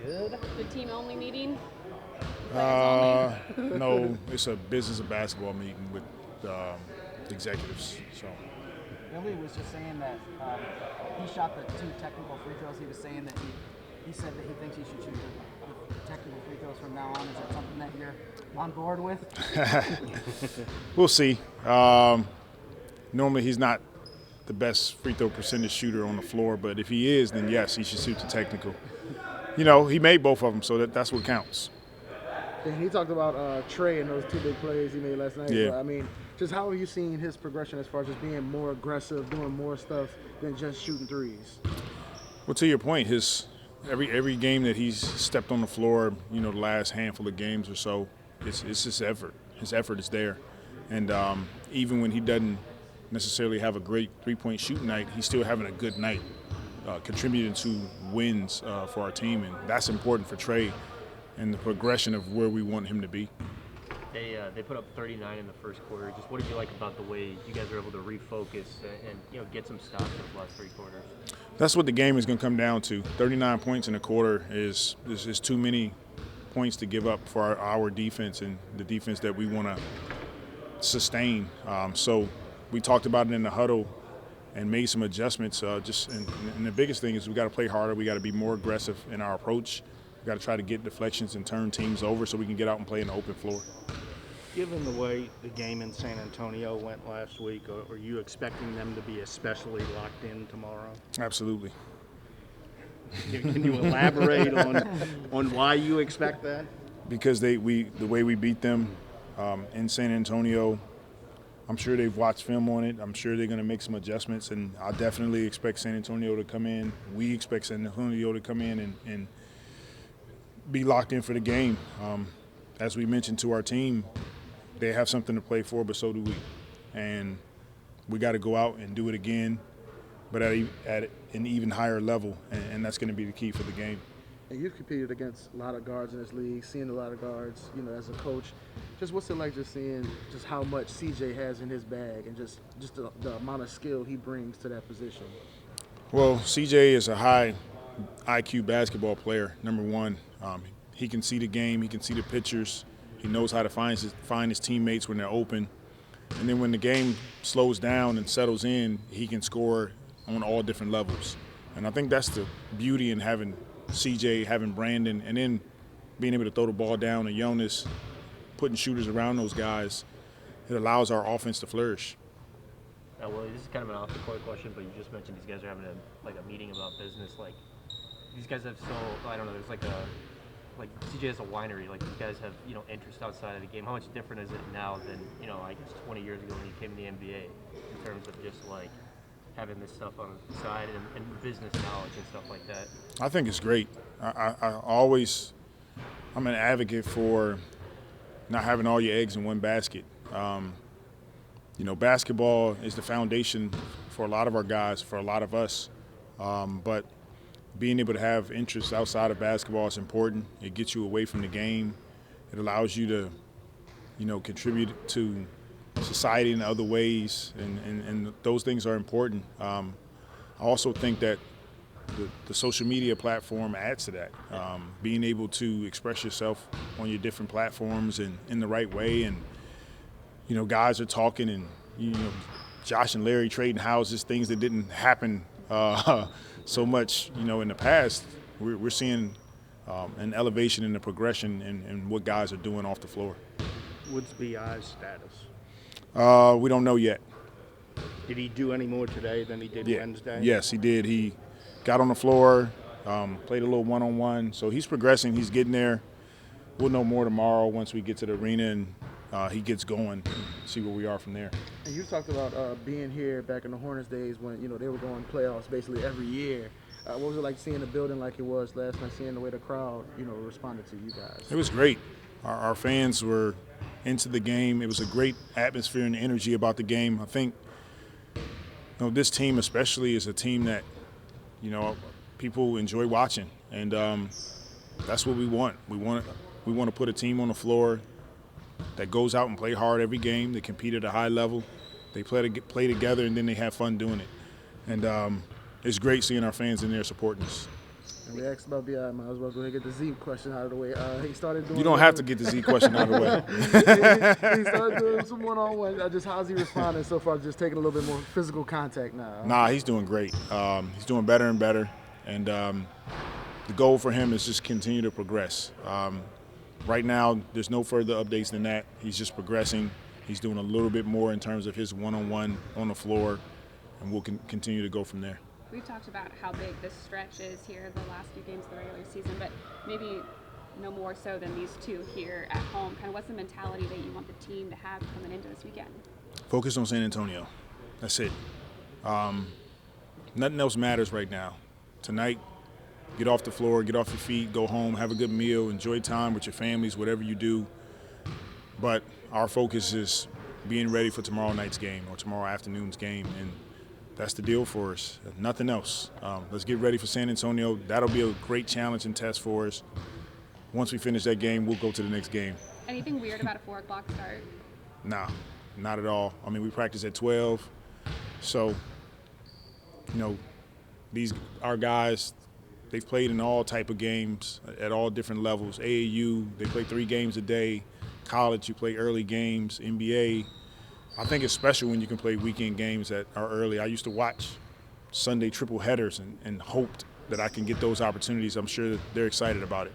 good? The team-only meeting? No, it's a business of basketball meeting with the executives. So Willie was just saying that he shot the 2 technical free throws. He was saying that he said that he thinks he should shoot the technical free throws from now on. Is that something that you're on board with? we'll see. Normally he's not the best free throw percentage shooter on the floor, but if he is, then yes, he should shoot the technical. He made both of them, so that's what counts. And he talked about Trey and those 2 big plays he made last night. Yeah. But, I mean, just how are you seeing his progression as far as just being more aggressive, doing more stuff than just shooting threes? Well, to your point, every game that he's stepped on the floor, the last handful of games or so, it's his effort. His effort is there, and even when he doesn't necessarily have a great three-point shooting night, he's still having a good night, contributing to wins for our team, and that's important for Trey and the progression of where we want him to be. They put up 39 in the first quarter. Just what did you like about the way you guys were able to refocus and get some stops in the last 3 quarters? That's what the game is going to come down to. 39 points in a quarter is too many points to give up for our defense and the defense that we want to sustain. So we talked about it in the huddle and made some adjustments. And the biggest thing is we got to play harder. We got to be more aggressive in our approach. We got to try to get deflections and turn teams over so we can get out and play in the open floor. Given the way the game in San Antonio went last week, are you expecting them to be especially locked in tomorrow? Absolutely. Can you elaborate on why you expect that? Because the way we beat them in San Antonio, I'm sure they've watched film on it. I'm sure they're going to make some adjustments, and I definitely expect San Antonio to come in. We expect San Antonio to come in and be locked in for the game. As we mentioned to our team, they have something to play for, but so do we. And we got to go out and do it again, but at an even higher level, and that's going to be the key for the game. And you've competed against a lot of guards in this league, seeing a lot of guards, as a coach. Just what's it like just seeing just how much CJ has in his bag and just the amount of skill he brings to that position? Well, CJ is a high IQ basketball player, number one. He can see the game. He can see the pictures. He knows how to find his teammates when they're open. And then when the game slows down and settles in, he can score on all different levels. And I think that's the beauty in having CJ, having Brandon, and then being able to throw the ball down to Jonas, putting shooters around those guys. It allows our offense to flourish. Now, Willie, this is kind of an off-the-court question, but you just mentioned these guys are having a meeting about business. Like, these guys have I don't know, there's CJ has a winery. Like, these guys have, interest outside of the game. How much different is it now than, I guess 20 years ago when you came to the NBA in terms of just, having this stuff on the side and business knowledge and stuff like that? I think it's great. I'm an advocate for not having all your eggs in one basket. Basketball is the foundation for a lot of our guys, for a lot of us. But being able to have interests outside of basketball is important. It gets you away from the game. It allows you to, contribute to society in other ways, and those things are important. I also think that the social media platform adds to that. Being able to express yourself on your different platforms and in the right way, and guys are talking, and Josh and Larry trading houses, things that didn't happen so much, in the past. We're seeing an elevation in the progression and what guys are doing off the floor. What's BI's status? We don't know yet. Did he do any more today than he did Wednesday? Yes, he did. He got on the floor, played a little one-on-one. So he's progressing. He's getting there. We'll know more tomorrow once we get to the arena and he gets going, see where we are from there. And you talked about being here back in the Hornets days when, they were going playoffs basically every year. What was it like seeing the building like it was last night, seeing the way the crowd, responded to you guys? It was great. Our fans were into the game. It was a great atmosphere and energy about the game. I think this team especially is a team that people enjoy watching, and that's what we want. We want to put a team on the floor that goes out and play hard every game. They compete at a high level. They play together, and then they have fun doing it. And it's great seeing our fans in there supporting us. And we asked about B.I. Might as well go ahead and get the Z question out of the way. He started doing. You don't have to get the Z question out of the way. He started doing some one-on-one. Just how's he responding so far? Just taking a little bit more physical contact now. Nah, he's doing great. He's doing better and better. And the goal for him is just continue to progress. Right now, there's no further updates than that. He's just progressing. He's doing a little bit more in terms of his one-on-one on the floor, and we'll continue to go from there. We've talked about how big this stretch is here, the last few games of the regular season, but maybe no more so than these two here at home. Kind of what's the mentality that you want the team to have coming into this weekend? Focus on San Antonio. That's it. Nothing else matters right now. Tonight, get off the floor, get off your feet, go home, have a good meal, enjoy time with your families, whatever you do. But our focus is being ready for tomorrow night's game or tomorrow afternoon's game, and that's the deal for us. Nothing else. Let's get ready for San Antonio. That'll be a great challenge and test for us. Once we finish that game, we'll go to the next game. Anything weird about a 4 o'clock start? Nah, not at all. I mean, we practice at 12, so our guys, they've played in all type of games at all different levels. AAU, they play 3 games a day. College, you play early games. NBA, I think it's special when you can play weekend games that are early. I used to watch Sunday triple headers and hoped that I can get those opportunities. I'm sure that they're excited about it.